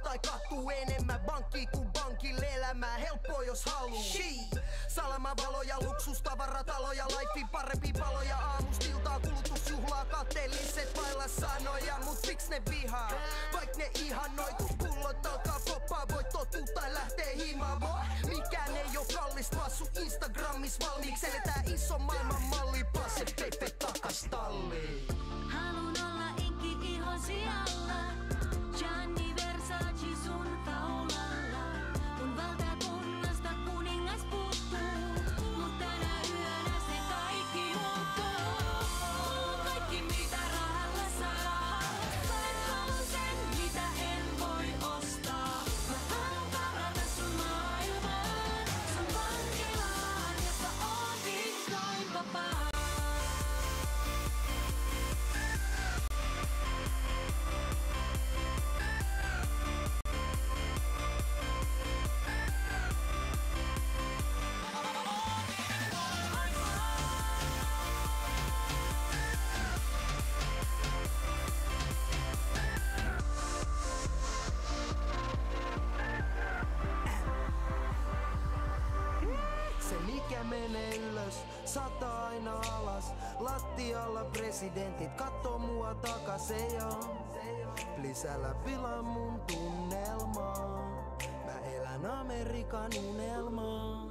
tai kattuu enemmän pankkiin kuin pankille elämää. Helppoa jos haluu. Salamavaloja, luksustavarataloja, lifein parempi paloja. Aamustiltaa kulutusjuhlaa, kateelliset vailla sanoja. Mut fiks ne vihaa, vaik ne ihanoi. Kun pullot alkaa poppaa, voit totua tai lähtee himaan. Mikään ei oo kallista, vaan sun Instagramis valmiiksi. Eletään iso maailman malli, passe Pepe takas talliin. Halun olla inkki ihon sijalla, Gianni Versace sun kaulalla. Kun valtakunnasta kuningas puuttuu, mut tänä yönä se kaikki muuttuu. Kaikki mitä rahalla saa, mä en halua sen mitä en voi ostaa. Mä haluan karata sun maailmaan, sun vankilaan, jossa oon vihdoin vapaa. Menee ylös, sataa aina alas. Lattialla presidentit kattoo mua takas, ei oo. Please älä pilaa mun tunnelmaa. Mä elän Amerikan unelmaa.